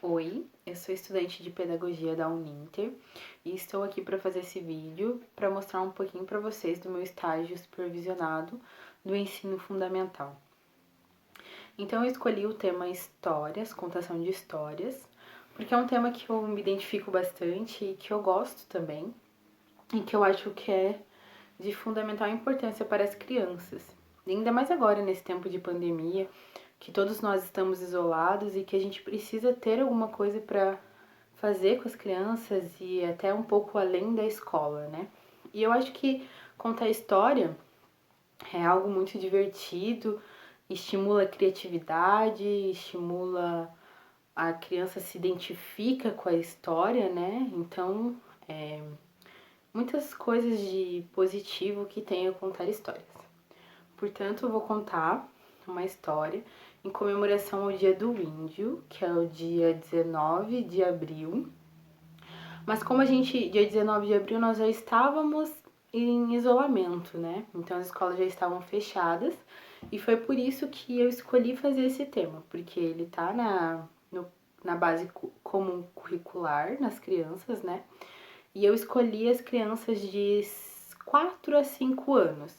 Oi, eu sou estudante de pedagogia da Uninter e estou aqui para fazer esse vídeo para mostrar um pouquinho para vocês do meu estágio supervisionado do ensino fundamental. Então eu escolhi o tema histórias, contação de histórias, porque é um tema que eu me identifico bastante e que eu gosto também e que eu acho que é de fundamental importância para as crianças. E ainda mais agora, nesse tempo de pandemia, que todos nós estamos isolados e que a gente precisa ter alguma coisa para fazer com as crianças e até um pouco além da escola, né? E eu acho que contar história é algo muito divertido, estimula a criatividade, estimula a criança se identifica com a história, né? Então, muitas coisas de positivo que tem a contar histórias. Portanto, eu vou contar uma história em comemoração ao Dia do Índio, que é o dia 19 de abril. Mas como dia 19 de abril, nós já estávamos em isolamento, né? Então as escolas já estavam fechadas e foi por isso que eu escolhi fazer esse tema, porque ele tá na base comum curricular nas crianças, né? E eu escolhi as crianças de 4 a 5 anos,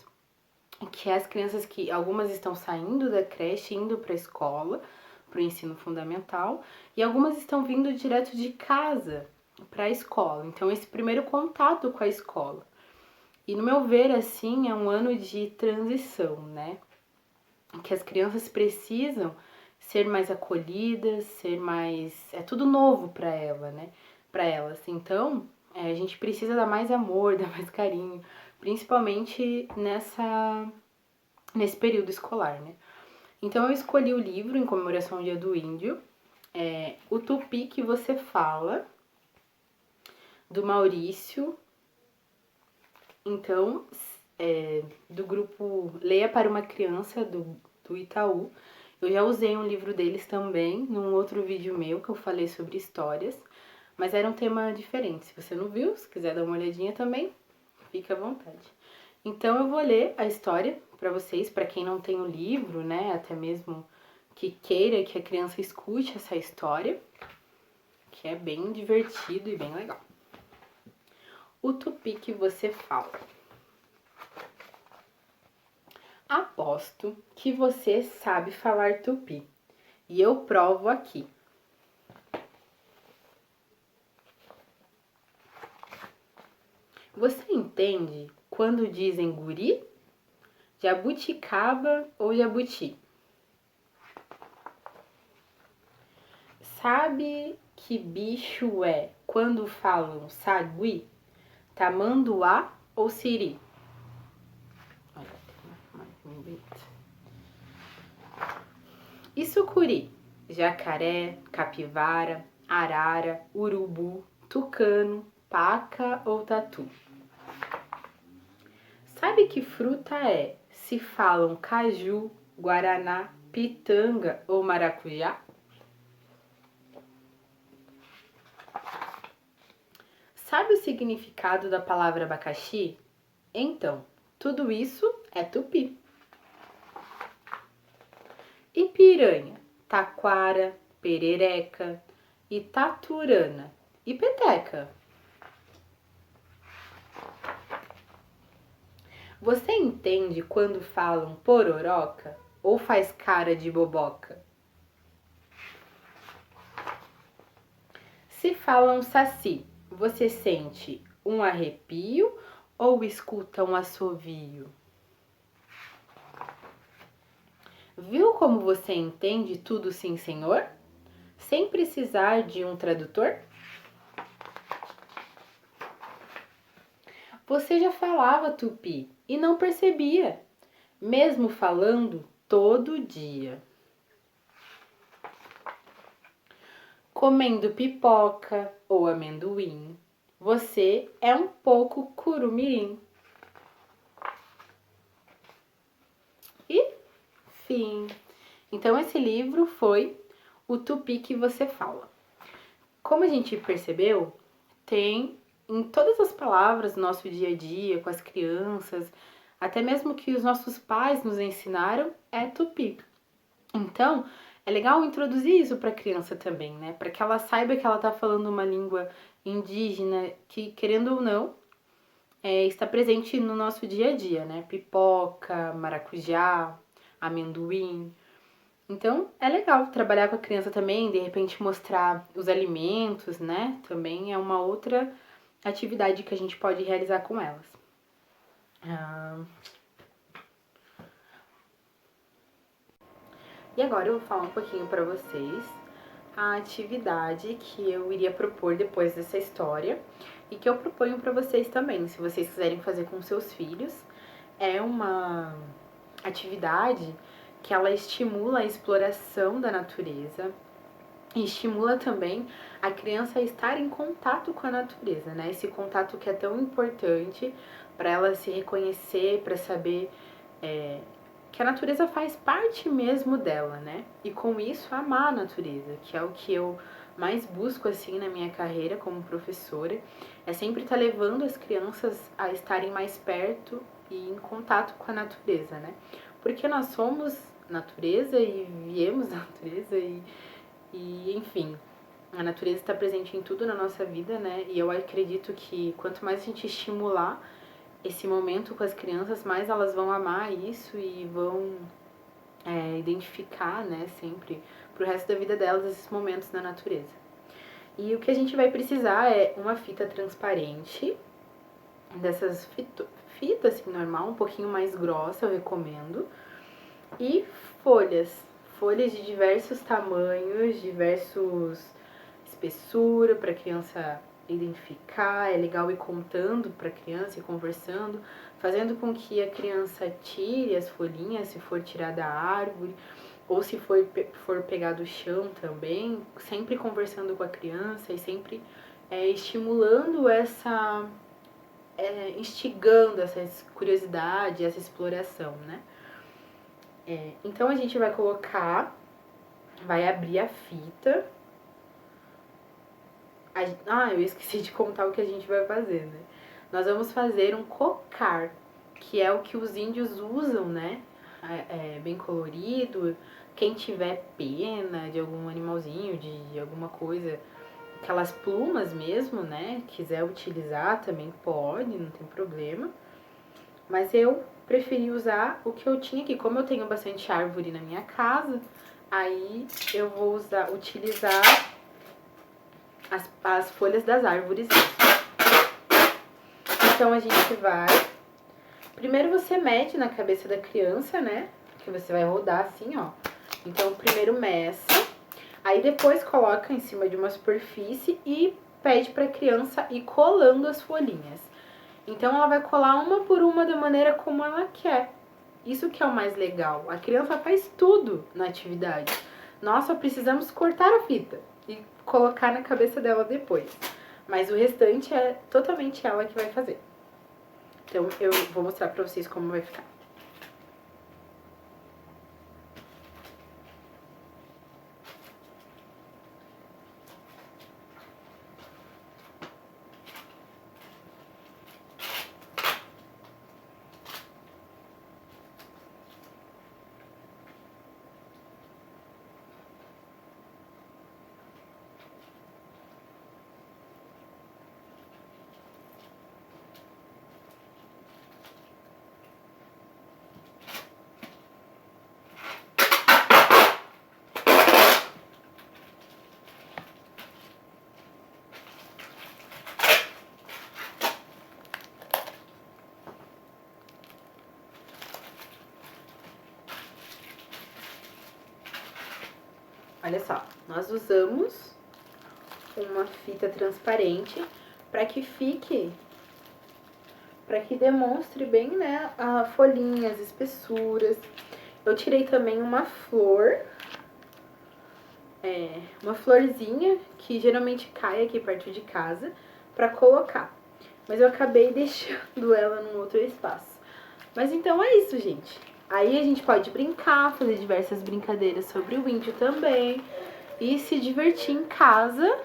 que é as crianças que algumas estão saindo da creche, indo para a escola, para o ensino fundamental, e algumas estão vindo direto de casa para a escola. Então, esse primeiro contato com a escola. E no meu ver, assim, é um ano de transição, né? Que as crianças precisam ser mais acolhidas, ser mais. É tudo novo para ela, né? Para elas. Então, a gente precisa dar mais amor, dar mais carinho, principalmente nesse período escolar, né? Então eu escolhi o livro em comemoração ao Dia do Índio, O Tupi que Você Fala, do Maurício. Então, do grupo Leia para uma Criança, do Itaú. Eu já usei um livro deles também, num outro vídeo meu que eu falei sobre histórias, mas era um tema diferente. Se você não viu, se quiser dar uma olhadinha também, fica à vontade. Então eu vou ler a história para vocês, para quem não tem o livro, né, até mesmo que queira que a criança escute essa história, que é bem divertido e bem legal. O tupi que você fala. Aposto que você sabe falar tupi, e eu provo aqui. Você entende quando dizem guri, jabuticaba ou jabuti? Sabe que bicho é quando falam sagui, tamanduá ou siri? Olha, tem bonita. E sucuri? Jacaré, capivara, arara, urubu, tucano, paca ou tatu? Sabe que fruta é se falam caju, guaraná, pitanga ou maracujá? Sabe o significado da palavra abacaxi? Então, tudo isso é tupi. E piranha, taquara, perereca, itaturana e peteca? Você entende quando falam pororoca ou faz cara de boboca? Se falam saci, você sente um arrepio ou escuta um assovio? Viu como você entende tudo sim, senhor? Sem precisar de um tradutor? Você já falava tupi e não percebia, mesmo falando todo dia. Comendo pipoca ou amendoim, você é um pouco curumirim. E fim. Então esse livro foi O Tupi que Você Fala. Como a gente percebeu, tem em todas as palavras do nosso dia a dia, com as crianças, até mesmo que os nossos pais nos ensinaram, é tupi. Então, é legal introduzir isso para a criança também, né? Para que ela saiba que ela tá falando uma língua indígena que, querendo ou não, está presente no nosso dia a dia, né? Pipoca, maracujá, amendoim. Então, é legal trabalhar com a criança também, de repente mostrar os alimentos, né? Também é uma outra atividade que a gente pode realizar com elas. E agora eu vou falar um pouquinho para vocês a atividade que eu iria propor depois dessa história e que eu proponho para vocês também, se vocês quiserem fazer com seus filhos. É uma atividade que ela estimula a exploração da natureza e estimula também a criança a estar em contato com a natureza, né? Esse contato que é tão importante para ela se reconhecer, para saber que a natureza faz parte mesmo dela, né? E com isso amar a natureza, que é o que eu mais busco assim na minha carreira como professora, é sempre estar levando as crianças a estarem mais perto e em contato com a natureza, né? Porque nós somos natureza e viemos da natureza e enfim, a natureza está presente em tudo na nossa vida, né? E eu acredito que quanto mais a gente estimular esse momento com as crianças, mais elas vão amar isso e vão identificar, né, sempre pro resto da vida delas esses momentos na natureza. E o que a gente vai precisar é uma fita transparente, dessas fita assim, normal, um pouquinho mais grossa, eu recomendo, e folhas de diversos tamanhos, diversos espessura para a criança identificar. É legal ir contando para a criança e conversando, fazendo com que a criança tire as folhinhas se for tirar da árvore ou se for pegar do chão também, sempre conversando com a criança e sempre estimulando essa, instigando essa curiosidade, essa exploração, né? Então a gente vai colocar, vai abrir a fita. Eu esqueci de contar o que a gente vai fazer, né? Nós vamos fazer um cocar, que é o que os índios usam, né? Bem colorido. Quem tiver pena de algum animalzinho, de alguma coisa, aquelas plumas mesmo, né? Quiser utilizar também pode, não tem problema. Mas eu preferi usar o que eu tinha aqui. Como eu tenho bastante árvore na minha casa, aí eu vou utilizar as folhas das árvores. Então a gente vai... Primeiro você mede na cabeça da criança, né? Que você vai rodar assim, ó. Então primeiro meça, aí depois coloca em cima de uma superfície e pede pra criança ir colando as folhinhas. Então ela vai colar uma por uma da maneira como ela quer. Isso que é o mais legal. A criança faz tudo na atividade. Nós só precisamos cortar a fita e colocar na cabeça dela depois. Mas o restante é totalmente ela que vai fazer. Então eu vou mostrar pra vocês como vai ficar. Olha só, nós usamos uma fita transparente para que demonstre bem, né, a folhinha, as espessuras. Eu tirei também uma florzinha que geralmente cai aqui perto de casa para colocar. Mas eu acabei deixando ela num outro espaço. Mas então é isso, gente. Aí a gente pode brincar, fazer diversas brincadeiras sobre o índio também e se divertir em casa